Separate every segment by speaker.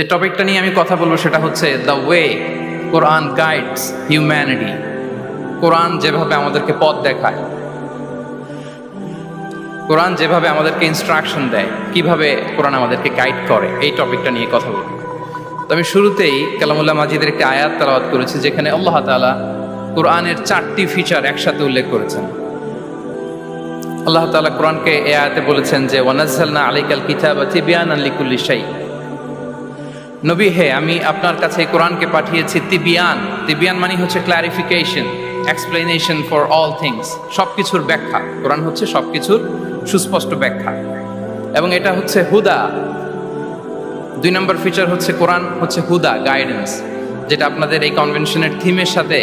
Speaker 1: যে টপিকটা নিয়ে আমি কথা বলবো সেটা হচ্ছে the way Quran guides humanity. কোরআন যেভাবে আমাদেরকে পথ দেখায়, কোরআন যেভাবে আমাদেরকে ইনস্ট্রাকশন দেয়, কিভাবে কোরআন আমাদেরকে গাইড করে, এই টপিকটা নিয়ে কথা বলবো। তো আমি শুরুতেই কালামুল্লাহ মাজিদের একটি আয়াত তেলাওয়াত করেছি, যেখানে আল্লাহ তাআলা কোরআনের 4টি ফিচার একসাথে উল্লেখ করেছেন। আল্লাহ তাআলা কোরআনকে এই আয়াতে বলেছেন যে ওয়ানাজ্জালনা আলাইকাল কিতাবা তিবয়ানান লিকুল্লি শাই। নবী হে, আমি আপনার কাছে এই কোরআনকে পাঠিয়েছি তিবিয়ান। তিবিয়ান মানে হচ্ছে clarification, explanation for all things, সবকিছুর ব্যাখ্যা। কোরআন হচ্ছে সবকিছুর সুস্পষ্ট ব্যাখ্যা, এবং এটা হচ্ছে হুদা। 2 নম্বর ফিচার হচ্ছে কোরআন হচ্ছে হুদা, গাইডেন্স, যেটা আপনাদের এই কনভেনশনের থিমের সাথে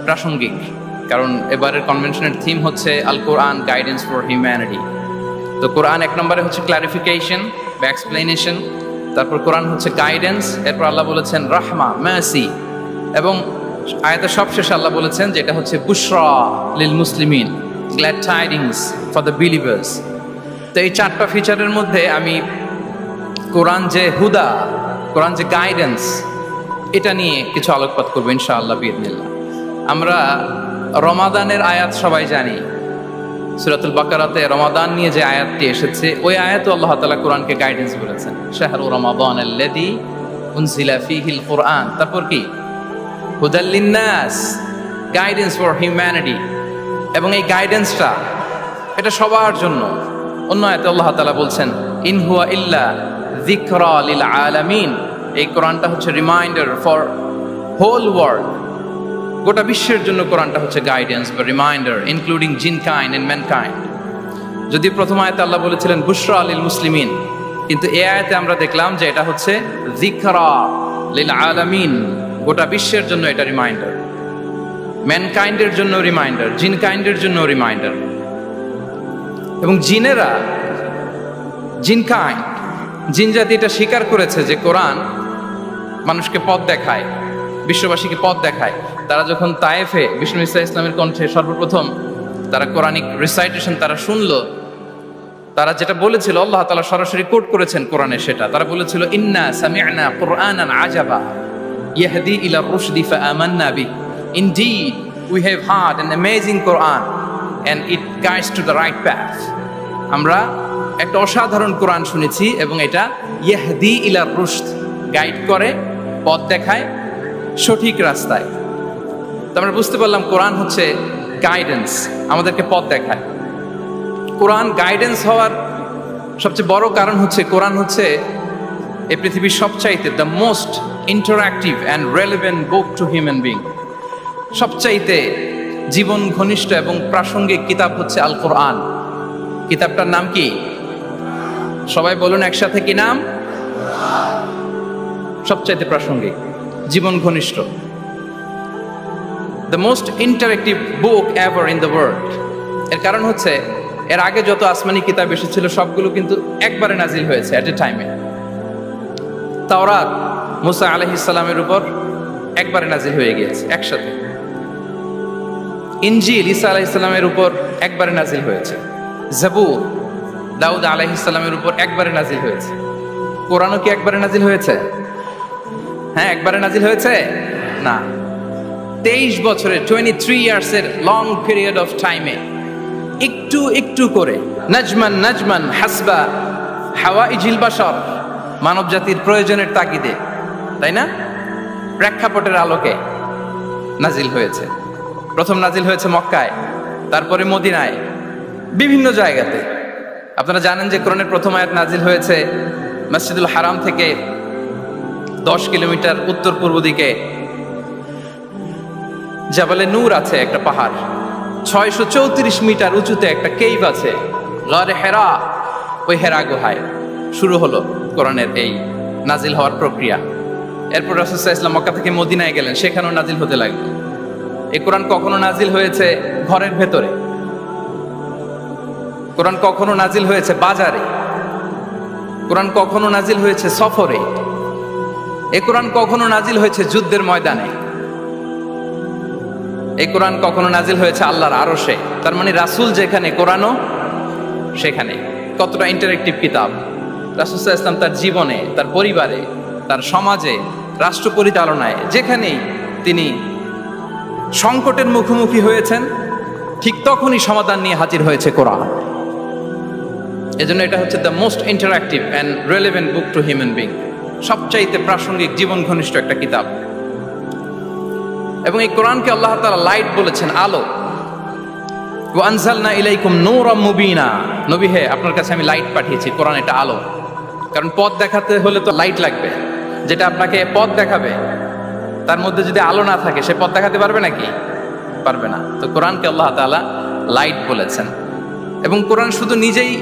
Speaker 1: প্রাসঙ্গিক, কারণ এবারের কনভেনশনের থিম হচ্ছে আল কোরআন গাইডেন্স ফর হিউম্যানিটি। তো কোরআন 1 নম্বরে হচ্ছে ক্লারিফিকেশন বা এক্সপ্লেনেশন, তারপর কোরআন হচ্ছে গাইডেন্স, এরপর আল্লাহ বলেছেন রাহমা, মার্সি, এবং আয়াতের সবশেষে আল্লাহ বলেছেন যে এটা হচ্ছে বুশরা লিল মুসলিমিন, glad tidings for the believers. তো এই 4টা ফিচারের মধ্যে আমি কোরআন যে হুদা, কোরআন যে গাইডেন্স, এটা নিয়ে কিছু আলোকপাত করবো ইনশাআল্লাহ বিইذনিল্লাহ। আমরা রমাদানের আয়াত সবাই জানি, সূরাতুল বাকারাতে রমাদান নিয়ে যে আয়াতটি এসেছে, ওই আয়াতে আল্লাহ তাআলা কোরআনকে গাইডেন্স বলেছেন, শাহরু রমাদানাল্লাযী উনজিলা ফীহিল কুরআন। তারপর কি? হুদাল লিন্নাস, গাইডেন্স ফর হিউম্যানিটি। এবং এই গাইডেন্সটা এটা সবার জন্য। অন্য আয়াতে আল্লাহ তাআলা বলছেন ইন হুয়া ইল্লা যিকরা লিল আলামিন। এই কোরআনটা হচ্ছে রিমাইন্ডার ফর হোল ওয়ার্ল্ড, গোটা বিশ্বের জন্য কোরআনটা হচ্ছে গাইডেন্স বা reminder, including jinnkind and mankind. যদি প্রথম আয়াতে আল্লাহ বলেছিলেন বুশরা লিল মুসলিমিন, কিন্তু এই আয়াতে আমরা দেখলাম যে এটা হচ্ছে যিকরা লিল আলামিন, গোটা বিশ্বের জন্য এটা রিমাইন্ডার, ম্যানকাইন্ডের জন্য রিমাইন্ডার, জিনকাইন্ডের জন্য রিমাইন্ডার। এবং জিনেরা, জিনকাইন্ড, জিন জাতি এটা স্বীকার করেছে যে কোরআন মানুষকে পথ দেখায়, বিশ্ববাসীকে পথ দেখায়। তারা যখন তায়েফে বিষ্ণু ঈসা ইসলামের কণ্ঠে সর্বপ্রথম তারা কোরআনিক রিসাইটেশন তারা শুনলো, তারা যেটা বলেছিল আল্লাহ তাআলা সরাসরি কোট করেছেন কোরআনে, সেটা তারা বলেছিল ইন্না সামি'না কুরআনান আজাবা ইয়াহদি ইলা রুশদি ফাআমান্না বি। Indeed we have heard an amazing Quran and it guides to the right path. আমরা একটা অসাধারণ কোরআন শুনেছি এবং এটা ইয়াহদি ইলা রুশদ, গাইড করে, পথ দেখায় সঠিক রাস্তায়। তো আমরা বুঝতে পারলাম কোরআন হচ্ছে গাইডেন্স, আমাদেরকে পথ দেখায়। কোরআন গাইডেন্স হওয়ার সবচেয়ে বড় কারণ হচ্ছে কোরআন হচ্ছে এই পৃথিবীর সবচাইতে the most interactive and relevant book to human being. সবচাইতে জীবন ঘনিষ্ঠ এবং প্রাসঙ্গিক কিতাব হচ্ছে আল কোরআন। কিতাবটার নাম কি? সবাই বলুন একসাথে, কি নাম? সবচাইতে প্রাসঙ্গিক, জীবন ঘনিষ্ঠ, the most interactive book ever in the world. এর কারণ হচ্ছে এর আগে যত আসমানি কিতাব এসেছিল সবগুলো কিন্তু একবারে নাজিল হয়েছে এট এ টাইমে। তাওরাত মুসা আলাইহিস সালামের উপর একবারে নাজিল হয়ে গিয়েছে একসাথে। ইনজিল ঈসা আলাইহিস সালামের উপর একবারে নাজিল হয়েছে। জাবুর দাউদ আলাইহিস সালামের উপর একবারে নাজিল হয়েছে। কোরআনও কি একবারে নাজিল হয়েছে? হ্যাঁ, একবারে নাজিল হয়েছে না, 23 বছরের 23 ইয়ার্সের লং পিরিয়ড অফ টাইমে একটু একটু করে নাজমান নাজমান হাসবা হাওয়াইজিল বাশার, মানব জাতির প্রয়োজনের তাগিদে, তাই না, প্রেক্ষাপটের আলোকে নাজিল হয়েছে। প্রথম নাজিল হয়েছে মক্কায়, তারপরে মদিনায়, বিভিন্ন জায়গাতে। আপনারা জানেন যে কোরআনের প্রথম আয়াত নাজিল হয়েছে মসজিদুল হারাম থেকে 10 কিলোমিটার উত্তর পূর্ব দিকে জাবালে নূর আছে, একটা পাহাড়, 634 মিটার উঁচুতে একটা কেইভ আছে, গারে হেরা। ওই হেরা গুহায় শুরু হলো কোরআনের এই নাজিল হওয়ার প্রক্রিয়া। এরপর রাসূল সাল্লাল্লাহু আলাইহি ওয়াসাল্লাম মক্কা থেকে মদিনায় গেলেন, সেখানেও নাজিল হতে লাগলো। এই কোরআন কখনো নাজিল হয়েছে ঘরের ভেতরে, কোরআন কখনো নাজিল হয়েছে বাজারে, কোরআন কখনো নাজিল হয়েছে সফরে, এই কোরআন কখনো নাজিল হয়েছে যুদ্ধের ময়দানে, এই কোরআন কখনো নাজিল হয়েছে আল্লাহর আরশে। তার মানে রাসূল যেখানে, কোরআনও সেখানে। কতটা ইন্টারেক্টিভ কিতাব! রাসূল সাল্লাল্লাহু আলাইহি ওয়াসাল্লাম তার জীবনে, তার পরিবারে, তার সমাজে, রাষ্ট্র পরিচালনায় যেখানেই তিনি সংকটের মুখোমুখি হয়েছেন, ঠিক তখনই সমাধান নিয়ে হাজির হয়েছে কোরআন। এজন্য এটা হচ্ছে the most interactive and relevant book to human being, সবচাইতে প্রাসঙ্গিক, জীবন ঘনিষ্ঠ একটা কিতাব। এবং এই কোরআনকে আল্লাহ তাআলা লাইট বলেছেন, আলো। ওয়া আনজালনা ইলাইকুম নূরাম মুবিনা, নবী হে, আপনার কাছে আমি লাইট পাঠিয়েছি। কোরআন এটা আলো, কারণ পথ দেখাতে হলে তো লাইট লাগবে। যেটা আপনাকে পথ দেখাবে তার মধ্যে যদি আলো না থাকে, সে পথ দেখাতে পারবে নাকি? পারবে না। তো কোরআনকে আল্লাহ তাআলা লাইট বলেছেন। এবং কোরআন শুধু নিজেই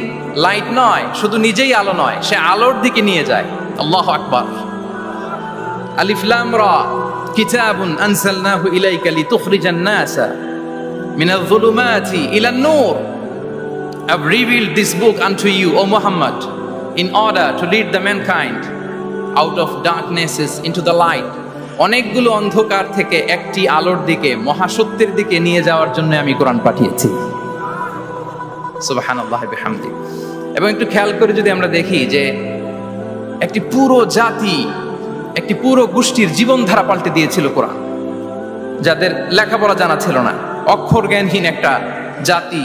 Speaker 1: লাইট নয়, শুধু নিজেই আলো নয়, সে আলোর দিকে নিয়ে যায়। আল্লাহু আকবার। আলিফ লাম রা, কিতাবুন আনজালনাহু ইলাইকা লিতুখরিজান নাসা মিনাল যুলুমাতি ইলান নূর। I've revealed this book unto you, O Muhammad, in order to lead the mankind out of darknesses into the light. অনেকগুলো অন্ধকার থেকে একটি আলোর দিকে, মহাসত্যের দিকে নিয়ে যাওয়ার জন্য আমি কোরআন পাঠিয়েছি। সুবহানাল্লাহ বিহামদি। এবং একটু খেয়াল করে যদি আমরা দেখি যে একটি পুরো জাতি, একটি পুরো গোষ্ঠীর জীবনধারা পাল্টে দিয়েছিল কোরআন, যাদের লেখাপড়া জানা ছিল না, অক্ষর জ্ঞানহীন একটা জাতি,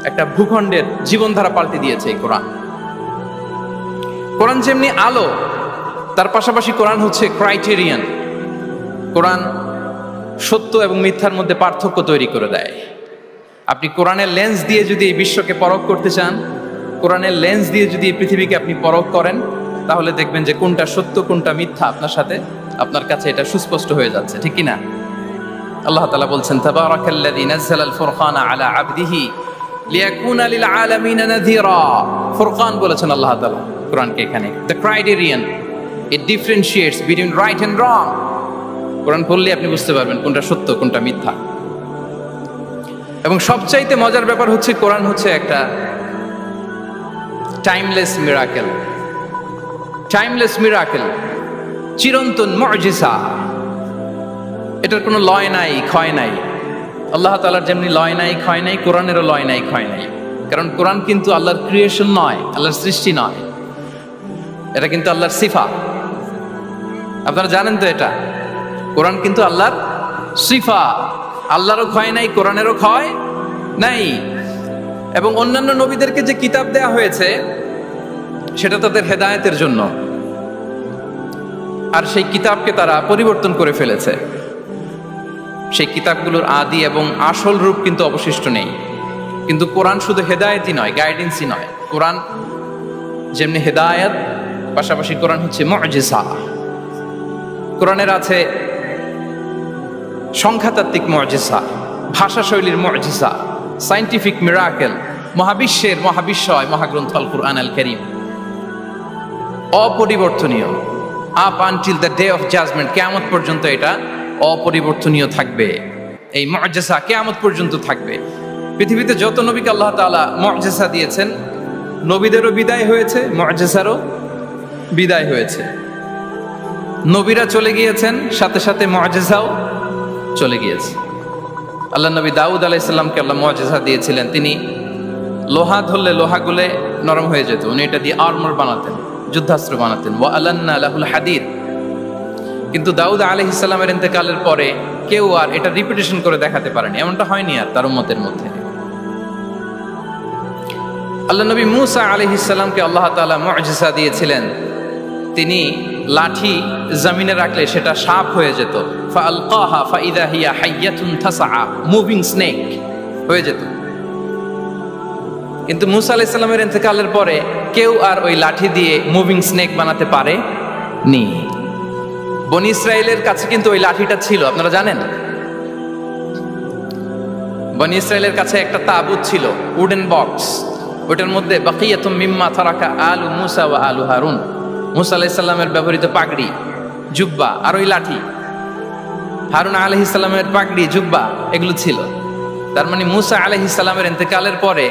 Speaker 1: একটা ভূখণ্ডের জীবনধারা পাল্টে দিয়েছে এই কোরআন। কোরআন যেমনি আলো, তার পাশাপাশি কোরআন হচ্ছে ক্রাইটেরিয়ান। কোরআন সত্য এবং মিথ্যার মধ্যে পার্থক্য তৈরি করে দেয়। আপনি কোরআনের লেন্স দিয়ে যদি এই বিশ্বকে পরখ করতে চান, কোরআনের লেন্স দিয়ে যদি এই পৃথিবীকে আপনি পরখ করেন, তাহলে দেখবেন যে কোনটা সত্য কোনটা মিথ্যা আপনার কাছে এটা সুস্পষ্ট হয়ে যাচ্ছে, ঠিক কিনা? আল্লাহ তাআলা বলছেন, তাবারাকাল্লাযী নাযালাল ফুরকানা আলা আবদিহি লিয়াকুনা লিল আলামিনা নাযীরা। ফুরকান বলেছেন আল্লাহ তাআলা কোরআনকে এখানে। The criterion, it differentiates between right and wrong. কোরআন পড়লে আপনি বুঝতে পারবেন কোনটা সত্য কোনটা মিথ্যা। এবং সবচাইতে মজার ব্যাপার হচ্ছে, কোরআন হচ্ছে একটা টাইমলেস মিরাকেল। টাইমলেস মিরাকেল, চিরন্তন মুজিজা। এটার কোনো লয় নাই, ক্ষয় নাই। আল্লাহ তাআলার যেমনি লয় নাই, ক্ষয় নাই, কোরআনেরও লয় নাই, ক্ষয় নাই। কারণ কোরআন কিন্তু আল্লাহর ক্রিয়েশন নয়, আল্লাহর সৃষ্টি নয়, এটা কিন্তু আল্লাহর সিফা। আপনারা জানেন তো এটা? কোরআন কিন্তু আল্লাহর সিফা। আল্লাহরও ক্ষয় নাই, কোরআনেরও ক্ষয় নাই। এবং অন্যান্য নবীদেরকে যে কিতাব দেয়া হয়েছে সেটা তাদের হেদায়েতের জন্য, আর সেই কিতাবকে তারা পরিবর্তন করে ফেলেছে। সেই কিতাবগুলোর আদি এবং আসল রূপ কিন্তু অবশিষ্ট নেই। কিন্তু কোরআন শুধু হেদায়েতই নয়, গাইডেন্সই নয়। কোরআন যেমনি হেদায়েত, পাশাপাশি কোরআন হচ্ছে মুজিজা। কোরআনের আছে সংখ্যাতাত্ত্বিক মুজিজা, ভাষা শৈলীর মুজিজা, সায়েন্টিফিক মিরাকেল, মহাবিশ্বের মহাবিশ্বয় মহাগ্রন্থ আল কুরআন আল কারীম অপরিবর্তনীয়। Up until the day of judgement, কিয়ামত পর্যন্ত এটা অপরিবর্তনীয় থাকবে। এই মুজিজা কিয়ামত পর্যন্ত থাকবে। পৃথিবীতে যত নবীকে আল্লাহ তাআলা মুজিজা দিয়েছেন, নবীদেরও বিদায় হয়েছে, মুজিজারও বিদায় হয়েছে। নবীরা চলে গিয়েছেন, সাথে সাথে মুজিজাও চলে গিয়েছে। আল্লাহ নবী দাউদ আলাইহিস সালামকে আল্লাহ মুজিজা দিয়েছিলেন। তিনি লোহা ধরলে লোহা গুলে নরম হয়ে যেত, উনি এটা দিয়ে আর্মার বানাতেন, যুদ্ধাস্ত্র বানাতেন। ওয়া আলান্না লাহুল হাদিদ। কিন্তু দাউদ আলাইহিস সালামের ইন্তেকালের পরে কেউ আর এটা রিপিটেশন করে দেখাতে পারেনি, এমনটা হয়নি আর তার উম্মতের মধ্যে। আল্লাহ নবী মূসা আলাইহিস সালামকে আল্লাহ তাআলা মুজিজা দিয়েছিলেন। তিনি লাঠি জমিনে রাখলে সেটা সাপ হয়ে যেত। ফাআলকাহা ফাইদা হিয়া হাইয়াতুন তাসআ, মুভিং স্নেক হয়ে যেত। কিন্তু মূসা আলাইহিস সালামের ইন্তেকালের পরে কেউ আর ওই লাঠি দিয়ে মুভিং স্নেক বানাতে পারেনি। বনি ইসরাইলের কাছে কিন্তু ওই লাঠিটা ছিল, আপনারা জানেন? বনি ইসরাইলের কাছে একটা তাবুত ছিল, উডেন বক্স। ওটার মধ্যে বাকিয়াতুম মিম্মা তারাকা আলু মূসা ওয়া আলু হারুন, মূসা আলাইহিস সালামের ব্যবহৃত পাগড়ি, জুব্বা আর ওই লাঠি, হারুন আলাইহিস সালামের পাগড়ি, জুব্বা, এগুলো ছিল। তার মানে মূসা আলাইহিস সালামের ইন্তেকালের পরে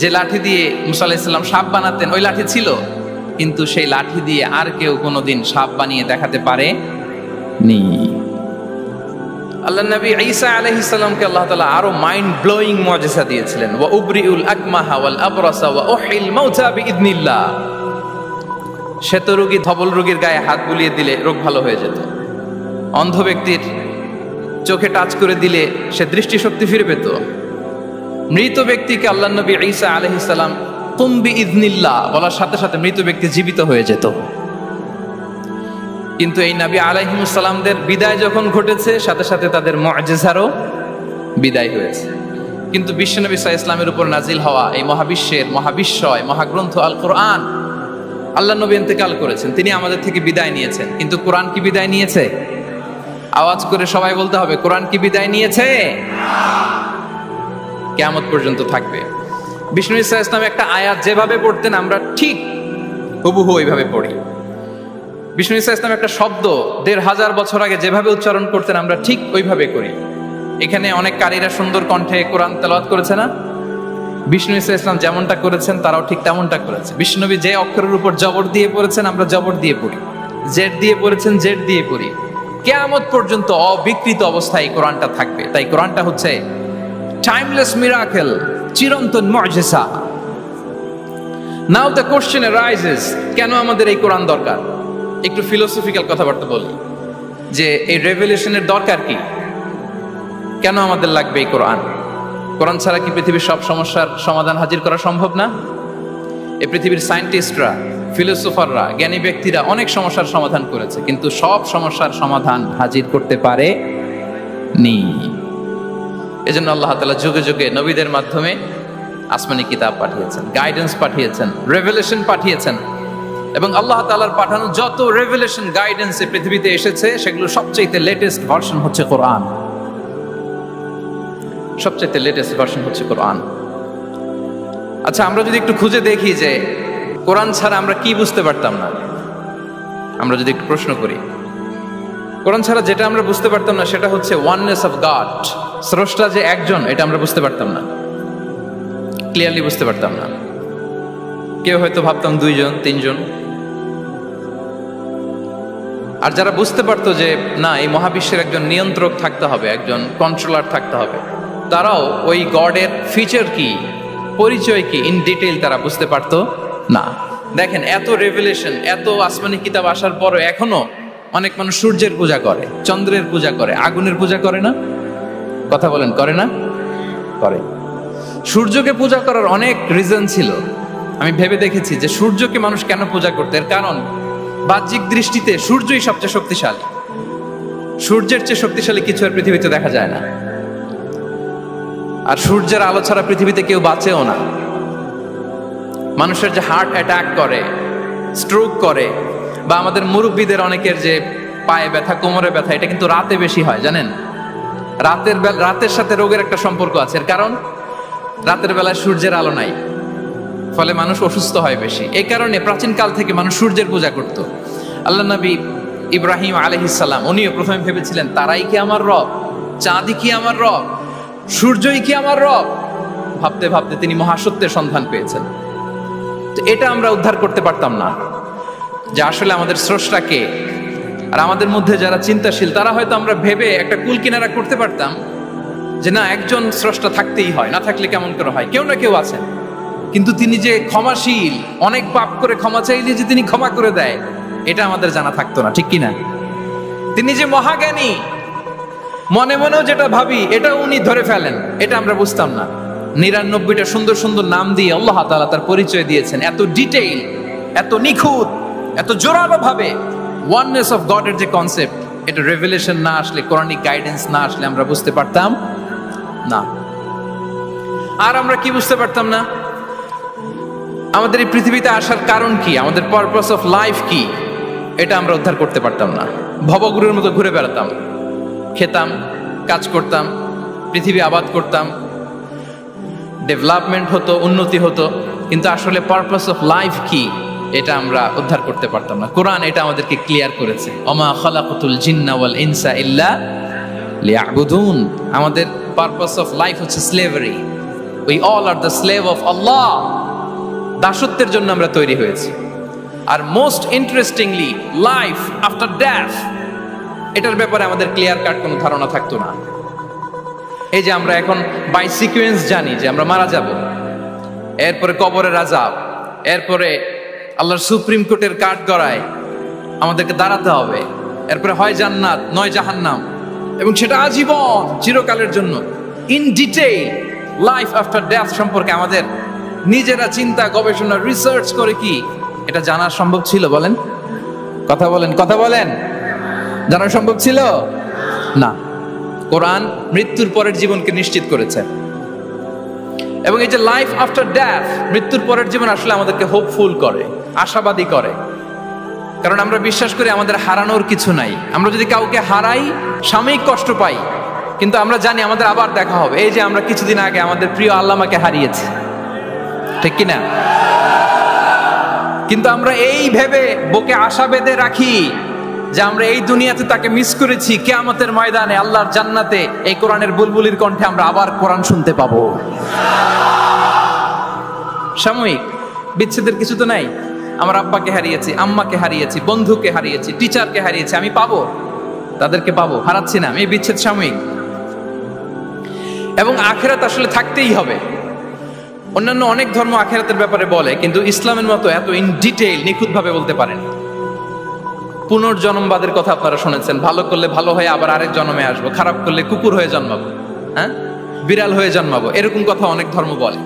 Speaker 1: যে লাঠি দিয়ে মূসা আলাইহিস সালাম সাপ বানাতেন, ওই লাঠি ছিল, কিন্তু সেই লাঠি দিয়ে আর কেউ কোনোদিন সাপ বানিয়ে দেখাতে পারেনি। আল্লাহ নবী ঈসা আলাইহিস সালামকে আল্লাহ তাআলা আরো মাইন্ড ব্লোয়িং মুজিজা দিয়েছিলেন। ওয়া উবরিউল আকমাহা ওয়াল আবরাসা ওয়া উহিল মাউতা বিইذনিল্লাহ। শ্বেত রোগী ধবল রোগীর গায়ে হাত বুলিয়ে দিলে রোগ ভালো হয়ে যেত। অন্ধ ব্যক্তির চোখে টাচ করে দিলে সে দৃষ্টিশক্তি ফিরে পেত। মৃত ব্যক্তিকে আল্লাহ নবী ঈসা আলাইহিস সালাম কুম বিইذনিল্লাহ বলার সাথে সাথে মৃত ব্যক্তি জীবিত হয়ে যেত। কিন্তু এই নবী আলাইহিস সালামদের বিদায় যখন ঘটেছে, সাথে সাথে তাদের মুআজিজারও বিদায় হয়েছে। কিন্তু বিশ্বনবী সাল্লাল্লাহু আলাইহি ওয়াসাল্লামের উপর নাজিল হওয়া এই মহাবিশ্বের মহাবিশ্বয় মহাগ্রন্থ আল কোরআন, আল্লাহ নবী ইন্তেকাল করেছেন, তিনি আমাদের থেকে বিদায় নিয়েছেন। কিন্তু কোরআন কি বিদায় নিয়েছে? আওয়াজ করে সবাই বলতে হবে, কোরআন কি বিদায় নিয়েছে? কিয়ামত পর্যন্ত থাকবে। বিষ্ণু ইসা ইসলাম একটা আয়াত যেভাবে পড়তেন আমরা ঠিক হুবহু ওইভাবে পড়ি। বিষ্ণু ইসা ইসলাম একটা শব্দ ১৫০০ বছর আগে যেভাবে উচ্চারণ করতেন আমরা ঠিক ওইভাবে করি। এখানে অনেক কারীরা সুন্দর কণ্ঠে কোরআন তেলাওয়াত করেছে না? বিষ্ণু ইসা ইসলাম যেমনটা করেছেন তারাও ঠিক তেমনটা করেছে। বিষ্ণুনবী যে অক্ষরের উপর জবর দিয়ে পড়েছেন আমরা জবর দিয়ে পড়ি, জেড দিয়ে পড়েছেন জেড দিয়ে পড়ি। কিয়ামত পর্যন্ত অবিকৃত অবস্থায় এই কোরআনটা থাকবে। তাই কোরআনটা হচ্ছে টাইমলেস মিরাকেল, চিরন্তন মুআজিজা। নাও দ্য কোশ্চেন অ্যারাইজেস, কেন আমাদের এই কোরআন দরকার? একটু ফিলোসফিক্যাল কথাবার্তা বলি যে এই রেভেলেশনের দরকার কি, কেন আমাদের লাগবে এই কোরআন? কোরআন ছাড়া কি পৃথিবীর সব সমস্যার সমাধান হাজির করা সম্ভব না? এই পৃথিবীর সায়েন্টিস্টরা, ফিলোসোফাররা, জ্ঞানী ব্যক্তিরা অনেক সমস্যার সমাধান করেছে, কিন্তু সব সমস্যার সমাধান হাজির করতে পারে নি। এজন্য আল্লাহ তাআলা যুগে যুগে নবীদের মাধ্যমে আসমানি কিতাব পাঠিয়েছেন, গাইডেন্স পাঠিয়েছেন, রেভেলেশন পাঠিয়েছেন। এবং আল্লাহ তাআলার পাঠানো যত রেভেলেশন গাইডেন্স এই পৃথিবীতে এসেছে সেগুলো সবচেয়ে লেটেস্ট ভার্সন হচ্ছে কোরআন। সবচেয়ে লেটেস্ট ভার্সন হচ্ছে কোরআন। আচ্ছা, আমরা যদি একটু খুঁজে দেখি যে কোরআন ছাড়া আমরা কি বুঝতে পারতাম না, আমরা যদি একটু প্রশ্ন করি, কোরআন ছাড়া যেটা আমরা বুঝতে পারতাম না সেটা হচ্ছে ওয়াননেস অফ গড, স্রষ্টা যে একজন, এটা আমরা বুঝতে পারতাম না, ক্লিয়ারলি বুঝতে পারতাম না। কেউ হয়তো ভাবতাম দুইজন তিনজন। আর যারা বুঝতে পারতো যে না, এই মহাবিশ্বের একজন নিয়ন্ত্রক থাকতে হবে, একজন কন্ট্রোলার থাকতে হবে, তারাও ওই গডের ফিচার কি, পরিচয় কি, ইন ডিটেইল তারা বুঝতে পারতো না। দেখেন, এত রেভেলেশন, এত আসমানি কিতাব আসার পরও এখনো অনেক মানুষ সূর্যের পূজা করে, চন্দ্রের পূজা করে, আগুনের পূজা করে না? কথা বলেন, করে না? করে। সূর্যকে পূজা করার অনেক রিজন ছিল। আমি ভেবে দেখেছি যে সূর্যকে মানুষ কেন পূজা করতে, এর কারণ বাহ্যিক দৃষ্টিতে সূর্যই সবচেয়ে শক্তিশালী। সূর্যের চেয়ে শক্তিশালী কিছু আর পৃথিবীতে দেখা যায় না। আর সূর্যের আলো ছাড়া পৃথিবীতে কেউ বাঁচেও না। মানুষের যে হার্ট অ্যাটাক করে, স্ট্রোক করে, বা আমাদের মুরব্বীদের অনেকের যে পায়ে ব্যথা, কোমরে ব্যথা, এটা কিন্তু রাতে বেশি হয়, জানেন? রাতের সাথে রোগের একটা সম্পর্ক আছে। এর কারণ রাতের বেলায় সূর্যের আলো নাই, ফলে মানুষ অসুস্থ হয় বেশি। এই কারণে প্রাচীন কাল থেকে মানুষ সূর্যের পূজা করত। আল্লাহ নবী ইব্রাহিম আলাইহিস সালাম, উনিও প্রথমে ভেবেছিলেন তারাই কি আমার রব, চাঁদই কি আমার রব, সূর্যই কি আমার রব। ভাবতে ভাবতে তিনি মহাসত্যের সন্ধান পেয়েছেন। তো এটা আমরা উদ্ধার করতে পারতাম না যে আসলে আমাদের স্রষ্টা কে। আর আমাদের মধ্যে যারা চিন্তাশীল তারা হয়তো আমরা ভেবে একটা কুল কিনারা করতে পারতাম যে না, একজন স্রষ্টা থাকতেই হয়, না থাকলে কেমন করে হয়, কেউ না কেউ আছেন। কিন্তু তিনি যে ক্ষমাশীল, অনেক পাপ করে ক্ষমা চাইলে যে তিনি ক্ষমা করে দেয়, এটা আমাদের জানা থাকতো না, ঠিক কিনা? তিনি যে মহাজ্ঞানী, মনে মনেও যেটা ভাবি এটা উনি ধরে ফেলেন, এটা আমরা বুঝতাম না। ৯৯টা সুন্দর সুন্দর নাম দিয়ে আল্লাহ তাআলা তার পরিচয় দিয়েছেন, এত ডিটেইল, এত নিখুঁত, এত জোরালো ভাবে। ওয়াননেস অফ গডের যে কনসেপ্ট, এটা রেভেলেশন না আসলে, কোরআনিক গাইডেন্স না আসলে আমরা বুঝতে পারতাম না। আর আমরা কি বুঝতে পারতাম না? আমাদের এই পৃথিবীতে আসার কারণ কি, আমাদের পারপাস অফ লাইফ কি, এটা আমরা উদ্ধার করতে পারতাম না। ভবগুরুর মতো ঘুরে বেড়াতাম, খেতাম, কাজ করতাম, পৃথিবী আবাদ করতাম, ডেভেলপমেন্ট হতো, উন্নতি হতো, কিন্তু আসলে পারপাস অফ লাইফ কি এটা আমরা উদ্ধার করতে পারতাম না। কোরআন এটা আমাদেরকে ক্লিয়ার করেছে, ওমা খালাকাতুল জিন্না ওয়াল ইনসা ইল্লা লিয়াবুদুন। আমাদের পারপাস অফ লাইফ হচ্ছে slavery. We all are the slave of Allah. দাসত্বের জন্য আমরা তৈরি হয়েছি। আর most interestingly, life after death, এটার ব্যাপারে আমাদের ক্লিয়ার কাট কোনো ধারণা থাকতো না। এই যে আমরা এখন বাই সিকোয়েন্স জানি যে আমরা মারা যাব, এরপরে কবরের আযাব, এরপরে আল্লাহর সুপ্রিম কোর্টের কাঠ গড়ায় আমাদেরকে দাঁড়াতে হবে। এরপরে হয় জান্নাত নয় জাহান্নাম, এবং সেটা আজীবন চিরকালের জন্য। In detail life after death সম্পর্কে আমাদের নিজেরা চিন্তা গবেষণা রিসার্চ করে কি এটা জানা সম্ভব ছিল? বলেন, কথা বলেন, কথা বলেন। জানা সম্ভব ছিল না। কোরআন মৃত্যুর পরের জীবনকে নিশ্চিত করেছে, এবং এই যে লাইফ আফটার ডেথ, মৃত্যুর পরের জীবন আসলে আমাদেরকে হোপফুল করে, আশাবাদী করে। কারণ আমরা বিশ্বাস করি আমাদের হারানোর কিছু নাই। আমরা যদি কাউকে হারাই সাময়িক কষ্ট পাই, কিন্তু আমরা জানি আমাদের আবার দেখা হবে। এই যে আমরা কিছুদিন আগে আমাদের প্রিয় আল্লামাকে হারিয়েছি, ঠিক কিনা? কিন্তু আমরা এই ভেবে বুকে আশা বেঁধে রাখি যে আমরা এই দুনিয়াতে তাকে মিস করেছি, কিয়ামতের ময়দানে আল্লাহর জান্নাতে এই কোরআনের বুলবুলির কণ্ঠে আমরা আবার কোরআন শুনতে পাবো। সাময়িক বিচ্ছেদের কিছু তো নাই। আমার আব্বাকে হারিয়েছি, আম্মাকে হারিয়েছি, বন্ধুকে হারিয়েছি, টিচারকে হারিয়েছি, আমি পাবো, তাদেরকে পাবো, হারাচ্ছি না আমি। এই বিচ্ছেদ সাময়িক, এবং আখিরাত আসলে থাকতেই হবে। অন্যান্য অনেক ধর্ম আখিরাতের ব্যাপারে বলে, কিন্তু ইসলামের মতো এত ইন ডিটেইল নিখুঁত ভাবে বলতে পারেন। পুনর্জন্মবাদের কথা আপনারা শুনেছেন, ভালো করলে ভালো হয়ে আবার আরেক জন্মে আসবো, খারাপ করলে কুকুর হয়ে জন্মাবো, হ্যাঁ, বিড়াল হয়ে জন্মাবো, এরকম কথা অনেক ধর্ম বলে।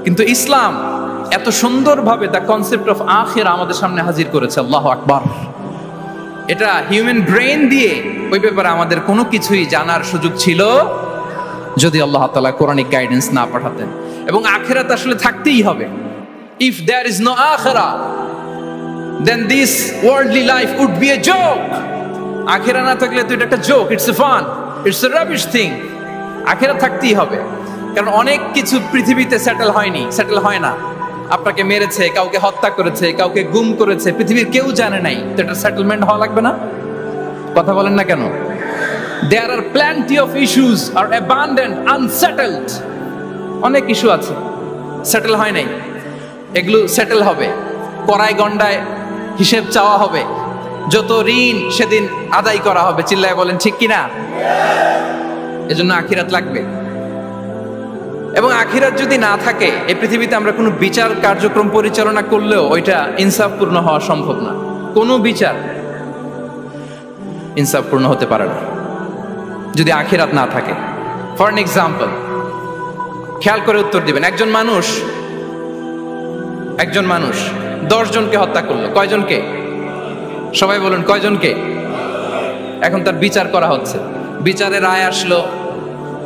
Speaker 1: কিন্তু ইসলাম এত সুন্দরভাবে দ্য কনসেপ্ট অফ আখিরা আমাদের সামনে হাজির করেছে। আল্লাহু আকবার। এটা হিউম্যান ব্রেন দিয়ে ওই ব্যাপারে আমাদের কোনো কিছুই জানার সুযোগ ছিল যদি আল্লাহ তাআলা কোরআনিক গাইডেন্স না পাঠাতেন। এবং আখিরাত আসলে থাকতেই হবে। ইফ দেয়ার ইজ নো আখিরা, then this worldly life would be a joke. আখিরা না থাকলে তো এটা একটা joke, it's a fun, it's a rubbish thing. আখিরা থাকতেই হবে, কারণ অনেক কিছু পৃথিবীতে সেটেল হয়নি, সেটেল হয় না। আপনাকে মেরেছে, কাউকে হত্যা করেছে, কাউকে গুম করেছে, পৃথিবীর কেউ জানে নাই, তো এটা সেটেলমেন্ট হওয়া লাগবে না? কথা বলেন না কেন? There are plenty of issues are abandoned, unsettled. অনেক ইস্যু আছে সেটেল হয় নাই, এগুলো সেটেল হবে। কড়াই গন্ডায় হিসেব চাওয়া হবে, যত ঋণ সেদিন আদায় করা হবে। চিল্লায় বলেন ঠিক কিনা? এজন্য আখিরাত লাগবে। এবং আখিরাত যদি না থাকে, এই পৃথিবীতে আমরা কোনো বিচার কার্যক্রম পরিচালনা করলেও ওইটা ইনসাফপূর্ণ হওয়া সম্ভব না। কোনো বিচার ইনসাফপূর্ণ হতে পারে না যদি আখিরাত না থাকে। ফর এন এক্সাম্পল, খেয়াল করে উত্তর দিবেন। একজন মানুষ 10 জনকে হত্যা করলো। কয়জনকে? সবাই বলুন, কয়জনকে? এখন তার বিচার করা হচ্ছে, বিচারের রায় আসলো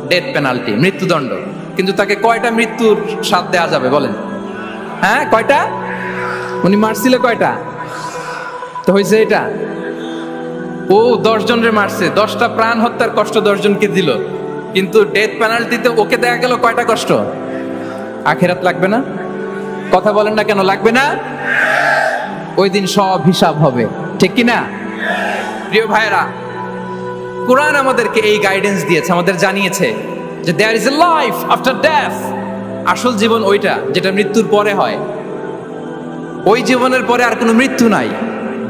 Speaker 1: ডেথ পেনাল্টি, মৃত্যুদণ্ড। কিন্তু তাকে কয়টা মৃত্যুর স্বাদ দেওয়া যাবে বলেন? হ্যাঁ, কয়টা? উনি মারছিল কয়টা? তো হয়েছে এটা, ও 10 জনের মারছে, 10টা প্রাণ হত্যার কষ্ট 10 জনকে দিল, কিন্তু ডেথ পেনাল্টিতে ওকে দেয়া গেল কয়টা কষ্ট? আখিরাত লাগবে না? কথা বলেন না কেন? লাগবে না? ওই দিন সব হিসাব হবে, ঠিক কিনা? প্রিয় ভাইরা, কোরআন আমাদেরকে এই গাইডেন্স দিয়েছে, আমাদের জানিয়েছে যে there is a life after death. আসল জীবন ওইটা যেটা মৃত্যুর পরে হয়। ওই জীবনের পরে আর কোনো মৃত্যু নাই,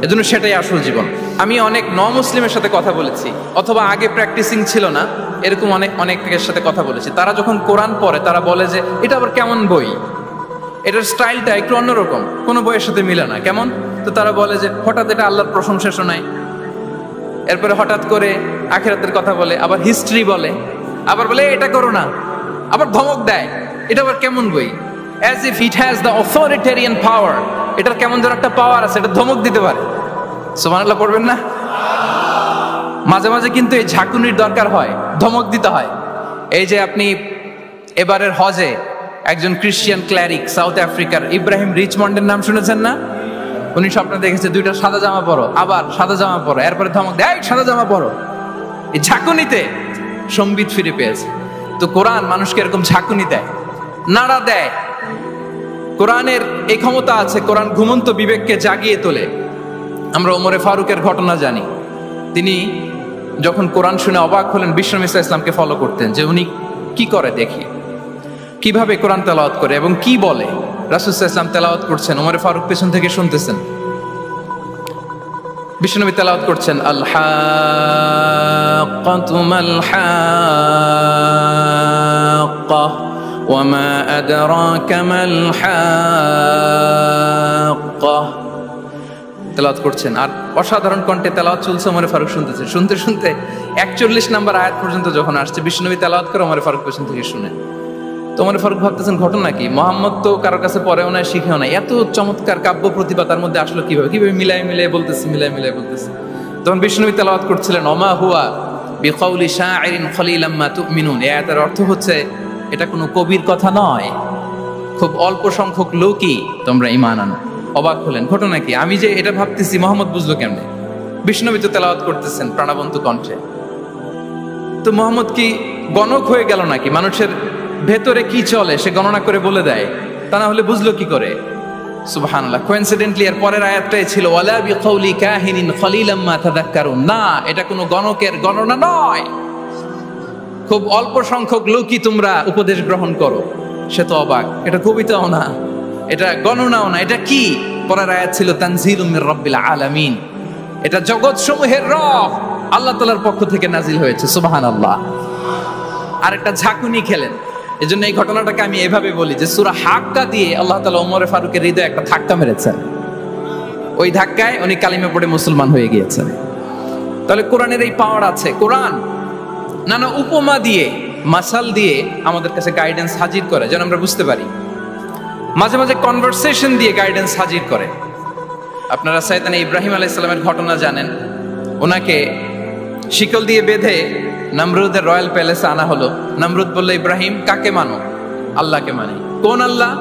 Speaker 1: এজন্য সেটাই আসল জীবন। আমি অনেক মুসলিমের সাথে কথা বলেছি, অথবা আগে প্র্যাকটিসিং ছিল না এরকম অনেকের সাথে কথা বলেছি। তারা যখন কোরআন পড়ে তারা বলে যে এটা আবার কেমন বই, এটার স্টাইলটা একটু অন্যরকম, কোনো বইয়ের সাথে মিলে না। কেমন? তো তারা বলে যে হঠাৎ এটা আল্লাহর প্রশংসা শোনায়, এরপরে হঠাৎ করে আখিরাতের কথা বলে, আবার হিস্ট্রি বলে, আবার বলে এটা করো না, আবার ধমক দেয়। এটা আবার কেমন বই? As if it has the authoritarian পাওয়ার। এটার কেমন যেন একটা পাওয়ার আছে, এটা ধমক দিতে পারে। সুবহানাল্লাহ পড়বেন না? মাঝে মাঝে কিন্তু এই ঝাঁকুনির দরকার হয়, ধমক দিতে হয়। এই যে আপনি এবারের হজে একজন ক্রিশ্চিয়ান ক্ল্যারিক সাউথ আফ্রিকার ইব্রাহিম রিচমন্ডের নাম শুনেছেন না? উনি স্বপ্নে দেখেছে 2টা সাদা জামা পরো, আবার সাদা জামা পরো, এরপরে ধমক দেয় সাদা জামা পরো। এই ঝাঁকুনিতে সম্বিত ফিরে পেয়েছে। তো কোরআন মানুষকে এরকম ঝাঁকুনি দেয়, নাড়া দেয়। কোরআনের এই ক্ষমতা আছে, কোরআন ঘুমন্ত বিবেককে জাগিয়ে তোলে। আমরা ওমরে ফারুকের ঘটনা জানি। তিনি যখন কোরআন শুনে অবাক হলেন, বিশ্বনবী সাল্লাল্লাহু আলাইহি ওয়াসাল্লামকে ফলো করতেন যে উনি কি করে দেখি, কিভাবে কোরআন তেলাওয়াত করে এবং কি বলে। রাসূল সাল্লাল্লাহু আলাইহি ওয়াসাল্লাম তেলাওয়াত করছেন, ওমরে ফারুক পেছন থেকে শুনতেছেন। বিশ্বনবী তেলাওয়াত করছেন, আল হাক্কাতু মাল হাক্কা ওয়া মা আদরাকা মাল হাক্কা ফারুকা তেলাওয়াত করছেন, আর অসাধারণ কণ্ঠে তেলাওয়াত চলছে। ওমর ফারুক শুনতেছে, শুনতে শুনতে 41 নম্বর আয়াত পর্যন্ত যখন আসছে, বিশ্বনবী তেলাওয়াত করে ওমর ফারুক পেছন থেকে শুনে। তো ওমর ফারুক ভাবতেছেন ঘটনা কি, মোহাম্মদ তো কারোর কাছে পড়েও নাই, শিখেও নাই, এত চমৎকার কাব্য প্রতিভা তার মধ্যে আসলো কিভাবে, কিভাবে মিলাই মিলাই বলতেছে, মিলাই মিলাই বলতেছে। তখন বিশ্বনবী তেলাওয়াত করছিলেন, ওমা হুয়া বিকাউলি শাইরিন খলিলাম মা তুমিনুন। এই আয়াতের অর্থ হচ্ছে এটা কোনো কবির কথা নয়, খুব অল্প সংখ্যক লোকই তোমরা ঈমান আনো। অবাক হলেন, ঘটনা কি, আমি যে এটা ভাবতেছি মোহাম্মদ বুঝলো কেমনে? বিষ্ণুবী তো তেলাওয়াত করতেছেন প্রাণবন্ত কণ্ঠে। তো মোহাম্মদ কি গণক হয়ে গেল নাকি? মানুষের ভেতরে কি চলে সে গণনা করে বলে দেয়, তা না হলে বুঝলো কি করে? সুবহানাল্লাহ। কোইন্সিডেন্টলি এর পরের আয়াতটাই ছিল ওয়ালা বিকাউলি কাহিনিন খলিলাম মা তাযাক্কারুন। না, এটা কোনো গণকের গণনা নয়, খুব অল্প সংখ্যক লোকই তোমরা উপদেশ গ্রহণ করো। সে তো অবাক, এটা কবিতাও না, এটা গণনাও না, এটা কি? পরের আয়াত ছিল তানজিলুম মির রাব্বিল আলামিন, এটা জগৎ সমূহের রব আল্লাহ তাআলার পক্ষ থেকে নাজিল হয়েছে। সুবহানাল্লাহ। আর একটা ঝাঁকুনি খেলেন। এজন্য এই ঘটনাটাকে আমি এভাবে বলি যে সূরা হাক্কা দিয়ে আল্লাহ তাআলা ওমর ফারুকের হৃদয়ে একটা ধাক্কা মেরেছেন। ওই ধাক্কায় উনি কালিমা পড়ে মুসলমান হয়ে গিয়েছেন। তাহলে কোরআনের এই পাওয়ার আছে। কোরআন নানা উপমা দিয়ে, মাসাল দিয়ে আমাদের কাছে গাইডেন্স হাজির করে যেন আমরা বুঝতে পারি। মাঝে মাঝে কনভারসেশন দিয়ে গাইডেন্স হাজির করে। আপনারা সাইয়েদনা ইব্রাহিম আলাইহিস সালামের ঘটনা জানেন। ওনাকে শিকল দিয়ে বেঁধে নমরুদের রয়্যাল প্যালেসে আনা হলো। নমরুদ বলল, ইব্রাহিম কাকে মানো? আল্লাহকে মানি। কোন আল্লাহ?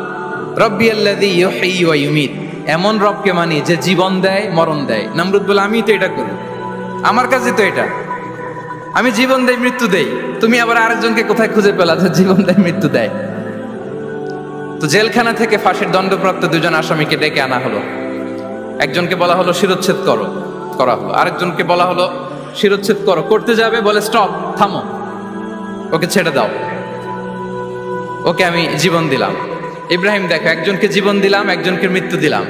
Speaker 1: রব্বি আল্লাযী ইউহয়ী ওয়া ইউমীত, এমন রবকে মানি যে জীবন দেয় মরণ দেয়। নমরুদ বলে, আমি তো এটা করি, আমার কাছে তো এটা, আমি জীবন দেই মৃত্যু দেই, তুমি আবার আরেকজনকে কোথায় খুঁজে পেলা যে জীবন দেয় মৃত্যু দেয়? তো জেলখানা থেকে ফাঁসির দণ্ডপ্রাপ্ত দুজন আসামিকে ডেকে আনা হলো। একজনকে বলা হলো শিরোচ্ছেদ করা হলো, আরেকজনকে বলা হলো শিরোচ্ছেদ করতে যাবে, বলে স্টপ, থামো, ওকে ছেড়ে দাও, ওকে আমি জীবন দিলাম। ইব্রাহিম দেখো, একজনকে জীবন দিলাম, একজনকে মৃত্যু দিলাম।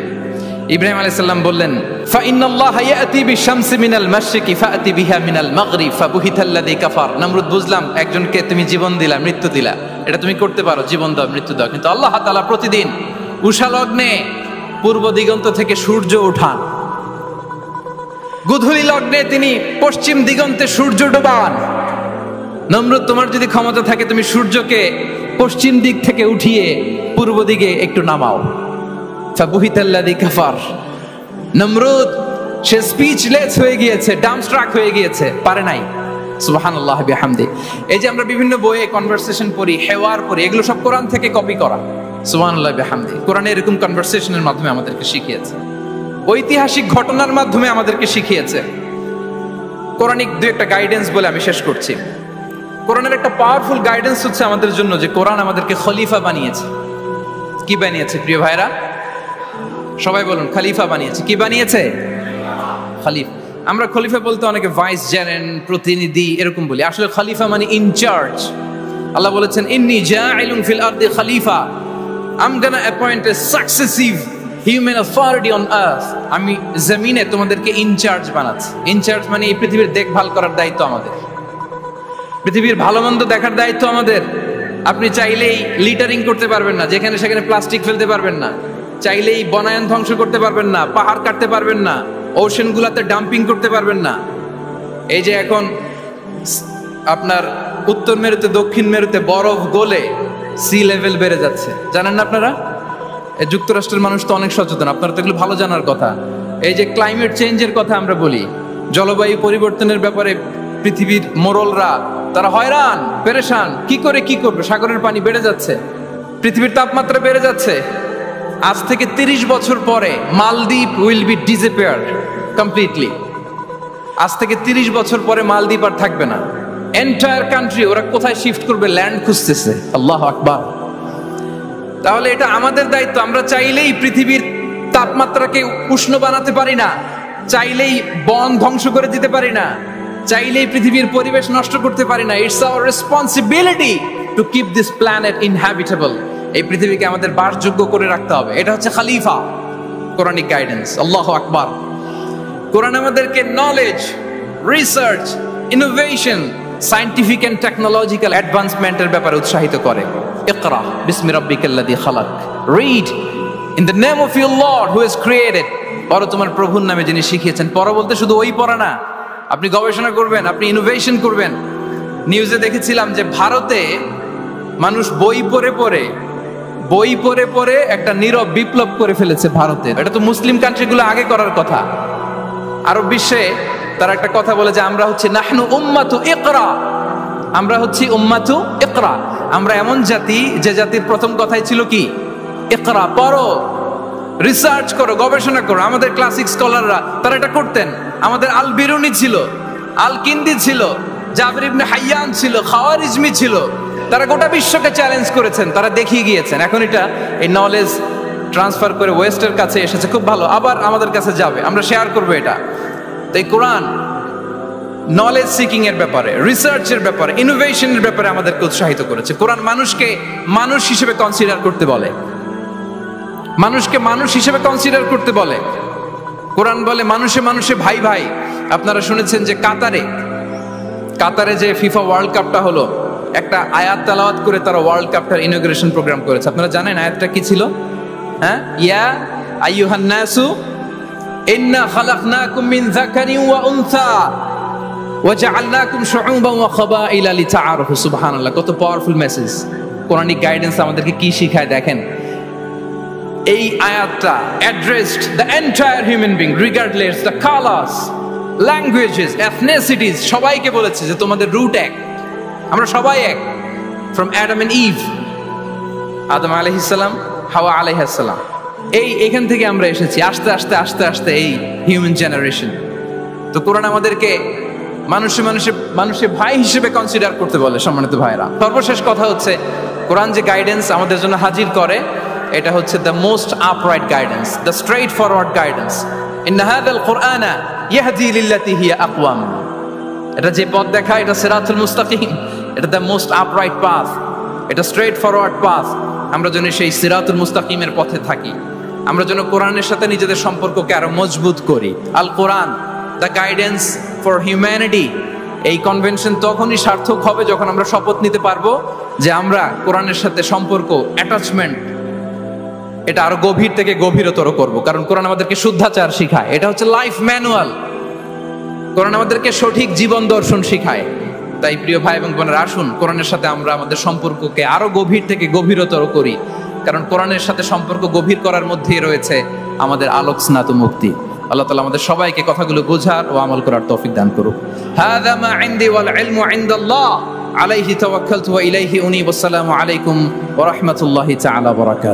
Speaker 1: ইব্রাহিম আলাইহিস সালাম বললেন, ফাইন্নাল্লাহা ইয়াতি বিশ-শামসি মিনাল মাশরিকি ফাআতি বিহা মিনাল মাগরিব ফাবুহিতাল্লাযী কাফার। নমরুদ, বুঝলাম একজনকে তুমি জীবন দিলা, মৃত্যু দিলা, এটা তুমি করতে পারো, জীবন দাও মৃত্যু দাও, কিন্তু আল্লাহ তাআলা প্রতিদিন উষা লগ্নে পূর্ব দিগন্ত থেকে সূর্য ওঠান, গোধূলি লগ্নে তিনি পশ্চিম দিগন্তে সূর্য ডোবান। নমরুদ, তোমার যদি ক্ষমতা থাকে তুমি সূর্যকে পশ্চিম দিক থেকে উঠিয়ে পূর্ব দিকে একটু নামাও। ফাবুহিতাল্লাযী কাফার। নমরুদ সে স্পিচলেস হয়ে গিয়েছে, ডামস্ট্রাক হয়ে গিয়েছে, পারে নাই। সুবহানাল্লাহ বিহামদি। এই যে আমরা বিভিন্ন বইয়ে কনভারসেশন পড়ি, হেওয়ার পড়ি, এগুলো সব কোরআন থেকে কপি করা। সুবহানাল্লাহ বিহামদি। কোরআন এরকম কনভারসেশনের মাধ্যমে আমাদেরকে শিখিয়েছে, ঐতিহাসিক ঘটনার মাধ্যমে আমাদেরকে শিখিয়েছে। কোরআনিক দুই একটা গাইডেন্স বলে আমি শেষ করছি। কোরআনের একটা পাওয়ারফুল গাইডেন্স হচ্ছে আমাদের জন্য যে কোরআন আমাদেরকে খলিফা বানিয়েছে। কি বানিয়েছে প্রিয় ভাইরা? সবাই বলুন, খলিফা বানিয়েছে। কি বানিয়েছে? খলিফা। আমরা খলিফা বলতে অনেকে ভাইস জেনারেল, প্রতিনিধি এরকম বলি, আসলে খলিফা মানে ইনচার্জ। আল্লাহ বলেছেন, ইন্নী জাইলুন ফিল আরদি খলিফা, I am gonna appoint a successive human authority on earth. আমি জমিনে তোমাদেরকে ইনচার্জ বানাচ্ছি। ইনচার্জ মানে এই পৃথিবীর দেখভাল করার দায়িত্ব আমাদের, পৃথিবীর ভালো মন্দ দেখার দায়িত্ব আমাদের। আপনি চাইলেই লিটারিং করতে পারবেন না, যেখানে সেখানে প্লাস্টিক ফেলতে পারবেন না, চাইলেই বনায়ন ধ্বংস করতে পারবেন না, পাহাড় কাটতে পারবেন না, ওশেন গুলাতে ডাম্পিং করতে পারবেন না। এই যে এখন আপনার উত্তর মেরুতে দক্ষিণ মেরুতে বরফ গলে সি লেভেল বেড়ে যাচ্ছে, জানেন না আপনারা? যুক্তরাষ্ট্রের মানুষ তো অনেক সচেতন, আপনারা তো এগুলো ভালো জানার কথা। এই যে ক্লাইমেট চেঞ্জের কথা আমরা বলি, জলবায়ু পরিবর্তনের ব্যাপারে পৃথিবীর মোড়লরা তারা হয়রান পেরেশান, কি করবে, সাগরের পানি বেড়ে যাচ্ছে, পৃথিবীর তাপমাত্রা বেড়ে যাচ্ছে। আজ থেকে 30 বছর পরে মালদ্বীপ উইল বি ডিসঅ্যাপিয়ার কমপ্লিটলি। আজ থেকে 30 বছর পরে মালদ্বীপ আর থাকবে না। এন্টায়ার কান্ট্রি ওরা কোথায় শিফট করবে, ল্যান্ড খুঁজতেছে। আল্লাহু আকবার। তাহলে এটা আমাদের দায়িত্ব। আমরা চাইলেই পৃথিবীর তাপমাত্রাকে উষ্ণ বানাতে পারি না, চাইলেই বন ধ্বংস করে দিতে পারি না, চাইলেই পৃথিবীর পরিবেশ নষ্ট করতে পারি না। It's our responsibility to keep this planet inhabitable. এই পৃথিবীকে আমাদের বাসযোগ্য করে রাখতে হবে। এটা হচ্ছে খলিফা, কোরআনিক গাইডেন্স। আল্লাহু আকবার। কোরআন আমাদেরকে knowledge, research, innovation, scientific and technological অ্যাডভান্সমেন্টের ব্যাপারে উৎসাহিত করে। ইকরা বিসমি রাব্বিকাল্লাযী খালাক। Read in the name of your lord who has created, পড়ো তোমার প্রভুর নামে যিনি শিখিয়েছেন। পড়ো বলতে শুধু ওই পড়া না, আপনি গবেষণা করবেন, আপনি ইনোভেশন করবেন। নিউজে দেখেছিলাম যে ভারতে মানুষ বই পড়ে পড়ে একটা নীরব বিপ্লব করে ফেলেছে ভারতের। এটা তো মুসলিম কান্ট্রিগুলো আগে করার কথা। আরব বিশ্বে তারা একটা কথা বলে যে আমরা হচ্ছে নাহনু উম্মাতু ইকরা, আমরা হচ্ছি উম্মাতু ইকরা। আমরা এমন জাতি যে জাতির প্রথম কথাই ছিল কি? ইকরা, পড়ো, রিসার্চ করো, গবেষণা করো। আমাদের ক্লাসিক স্কলাররা তারা এটা করতেন। আমাদের আল বিরুনি ছিল, আল কিন্দি ছিল, জাবির ইবনে হাইয়ান ছিল, খাওয়ারিজমি ছিল। তারা গোটা বিশ্বকে চ্যালেঞ্জ করেছেন, তারা দেখিয়ে গিয়েছেন। এখন এটা এই নলেজ ট্রান্সফার করে ওয়েস্টের কাছে এসেছে, খুব ভালো, আবার আমাদের কাছে যাবে, আমরা শেয়ার করবো এটা। তো এই কোরআন নলেজ সিকিং এর ব্যাপারে, রিসার্চের ব্যাপারে, ইনোভেশনের ব্যাপারে আমাদেরকে উৎসাহিত করেছে। কোরআন মানুষকে মানুষ হিসেবে কনসিডার করতে বলে, মানুষকে মানুষ হিসেবে কনসিডার করতে বলে। কোরআন বলে মানুষে মানুষে ভাই ভাই। আপনারা শুনেছেন যে কাতারে যে ফিফা ওয়ার্ল্ড কাপটা হলো, একটা আয়াত তেলাওয়াত করে তারা ওয়ার্ল্ড কাপটার ইনগ্রেশন প্রোগ্রাম করেছে। আপনারা জানেন আয়াতটা কি ছিল? হ্যাঁ, ইয়া আইয়ুহান নাসু ইন্না খালাকনাকুম মিন যাকারিন ওয়া উনসা ওয়া জাআলনাকুম শুউবান ওয়া ক্বাবাইলা লিতাআরাফু। সুবহানাল্লাহ, কত পাওয়ারফুল মেসেজ। কোরআনিক গাইডেন্স আমাদেরকে কি শিখায় দেখেন। এই আয়াতটা addressed the entire human being regardless the colours, languages, এথনিসিটিস, সবাইকে বলেছে যে তোমাদের রুট এক, আমরা সবাই এক। ফ্রম অ্যাডাম এন্ড ইভ, আদম আলাইহিস সালাম, হাওয়া আলাইহিস সালাম, এখান থেকে আমরা এসেছি। আস্তে আস্তে আস্তে আস্তে এই হিউম্যান জেনারেশন। তো কোরআন আমাদেরকে মানুষে ভাই হিসেবে কনসিডার করতে বলে। সম্মানিত ভাইরা, সর্বশেষ কথা হচ্ছে কোরআন যে গাইডেন্স আমাদের জন্য হাজির করে, এটা হচ্ছে the most upright guidance, the straight forward guidance. ইন্না হাযাল কুরআনা ইয়াহদি লিল্লাতি হিয়া আকওয়াম। এটা যে পথ দেখায়, এটা সিরাতুল মুস্তাকিম, এটা দ্য মোস্ট আপরাইট পাথ, এটা স্ট্রেইট ফরওয়ার্ড পাথ। আমরা যেন সেই সিরাতুল মুস্তাকিমের পথে থাকি, আমরা যেন কোরআনের সাথে নিজেদের সম্পর্ককে আরো মজবুত করি। আল কোরআন দ্য গাইডেন্স ফর হিউম্যানিটি। এই কনভেনশন তখনই সার্থক হবে যখন আমরা শপথ নিতে পারবো যে আমরা কোরআনের সাথে সম্পর্ক, অ্যাটাচমেন্ট, এটা আরো গভীর থেকে গভীরতর করব। কারণ কোরআন আমাদেরকে শুদ্ধাচার শিখায়, এটা হচ্ছে লাইফ ম্যানুয়াল। কোরআন আমাদেরকে সঠিক জীবন দর্শন শিখায়। তাই প্রিয় ভাই এবং বোনেরা, আসুন কোরআনের সাথে আমরা আমাদের সম্পর্ককে আরো গভীর থেকে গভীরতর করি। কারণ কোরআনের সাথে সম্পর্ক গভীর করার মধ্যেই রয়েছে আমাদের আলোক স্নাত মুক্তি। আল্লাহ তাআলা আমাদের সবাইকে কথাগুলো বোঝার ও আমল করার তৌফিক দান করুক। হাযা মা ইনদি ওয়াল ইলমু ইনদাল্লাহ আলাইহি তাওয়াক্কালতু ওয়া ইলাইহি উনীব। আসসালামু আলাইকুম ওয়া রাহমাতুল্লাহি তাআলা ওয়া বারাকাতুহু।